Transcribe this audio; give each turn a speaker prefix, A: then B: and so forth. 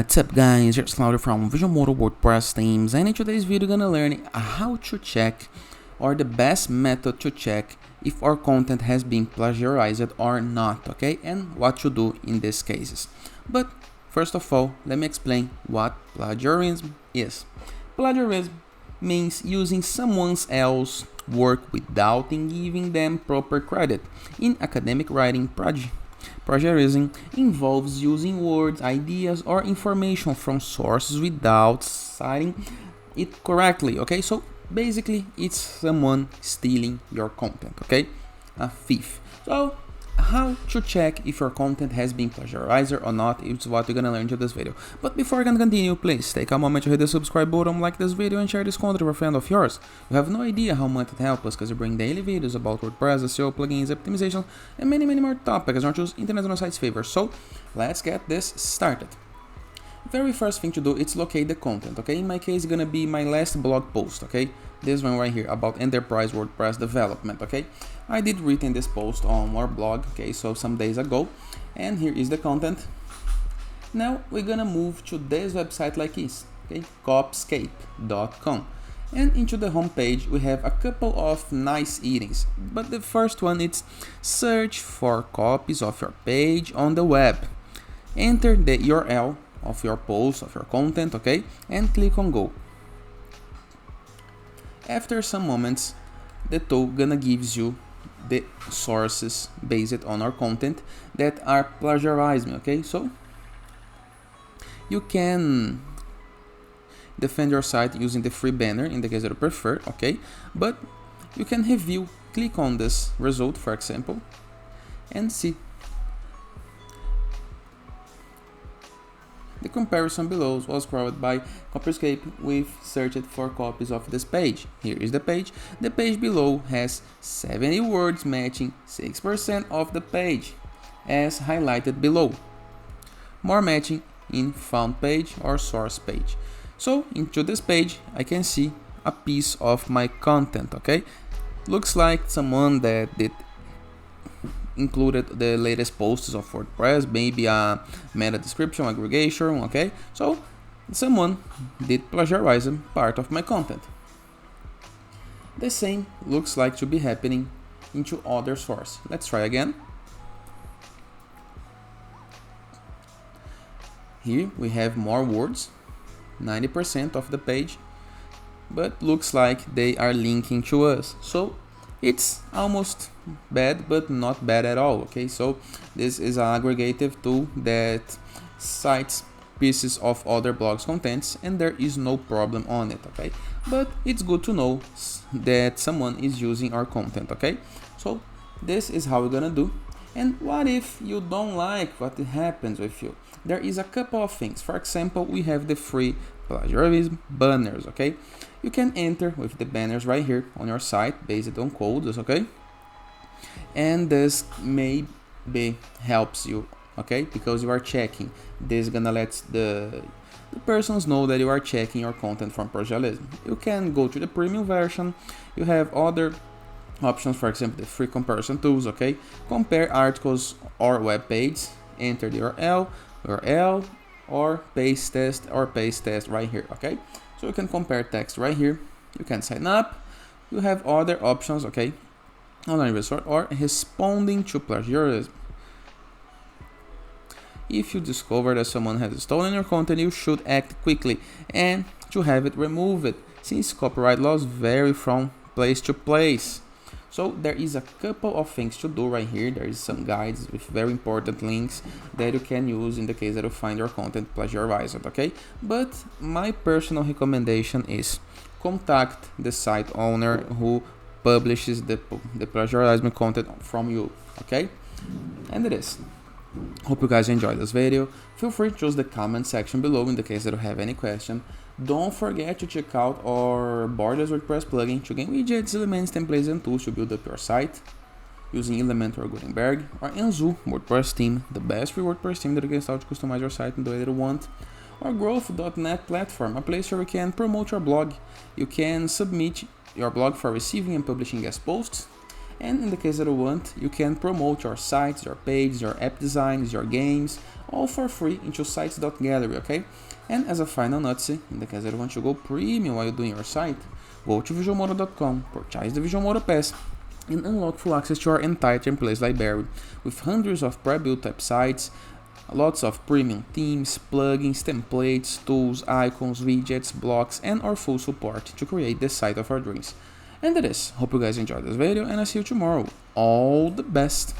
A: What's up guys, it's Claudio from Visual Modo WordPress themes, and in today's video we're gonna learn how to check, or the best method to check if our content has been plagiarized or not, okay, and what to do in these cases. But first of all, let me explain what plagiarism is. Plagiarism means using someone else's work without giving them proper credit. In academic writing, plagiarism involves using words, ideas, or information from sources without citing it correctly, okay? So basically, it's someone stealing your content, okay? A thief. So how to check if your content has been plagiarized or not is what we're gonna learn in this video. But before I can continue, please take a moment to hit the subscribe button, like this video, and share this content with a friend of yours. You have no idea how much it helps us, because we bring daily videos about WordPress, SEO, plugins, optimization, and many more topics, not just internet and sites favor. So let's get this started. Very first thing to do is locate the content, okay? In my case, it's gonna be my last blog post, okay? This one right here about enterprise WordPress development, okay? I did written this post on our blog, okay, so some days ago, and here is the content. Now we're gonna move to this website like this, okay, copyscape.com, and into the home page we have a couple of nice headings, but the first one is search for copies of your page on the web. Enter the URL of your post, of your content, okay, and click on go. After some moments, the tool gonna gives you the sources based on our content that are plagiarized, okay? So you can defend your site using the free banner in the case that you prefer, okay? But you can review, click on this result, for example, and see. The comparison below was crawled by Copyscape with searched for copies of this page. Here is the page. The page below has 70 words matching 6% of the page, as highlighted below. More matching in found page or source page. So into this page, I can see a piece of my content, okay? Looks like someone that did included the latest posts of WordPress, maybe a meta description, aggregation, okay? So someone did plagiarize part of my content. The same looks like to be happening into other source. Let's try again. Here we have more words, 90% of the page, but looks like they are linking to us. So it's almost bad, but not bad at all, okay? So this is an aggregative tool that cites pieces of other blogs contents, and there is no problem on it, okay? But it's good to know that someone is using our content, okay? So this is how we're gonna do. And what if you don't like what happens with you? There is a couple of things. For example, we have the free plagiarism banners, okay? You can enter with the banners right here on your site based on codes, okay? And this maybe helps you, okay? Because you are checking. This is gonna let the persons know that you are checking your content from plagiarism. You can go to the premium version. You have other options, for example, the free comparison tools, okay? Compare articles or web pages, enter the URL, or paste test right here, okay? So you can compare text right here. You can sign up. You have other options, okay? Online resort or responding to plagiarism. If you discover that someone has stolen your content, you should act quickly and to have it removed, since copyright laws vary from place to place. So there is a couple of things to do right here. There is some guides with very important links that you can use in the case that you find your content plagiarized, okay? But my personal recommendation is contact the site owner who publishes the plagiarized content from you, okay? And it is. Hope you guys enjoyed this video. Feel free to use the comment section below in the case that you have any question. Don't forget to check out our Borders WordPress plugin to gain widgets, elements, templates, and tools to build up your site using Element or Gutenberg, or Anzu WordPress theme, the best free WordPress theme that you can start to customize your site in the way that you want. Or Growth.net platform, a place where you can promote your blog. You can submit your blog for receiving and publishing guest posts. And in the case that you want, you can promote your sites, your pages, your app designs, your games, all for free into sites.gallery, okay? And as a final note, in the case that you want to go premium while doing your site, go to visualmodo.com, purchase the Visualmodo Pass, and unlock full access to our entire templates library with hundreds of pre-built type sites, lots of premium themes, plugins, templates, tools, icons, widgets, blocks, and our full support to create the site of our dreams. And that is, hope you guys enjoyed this video, and I'll see you tomorrow. All the best!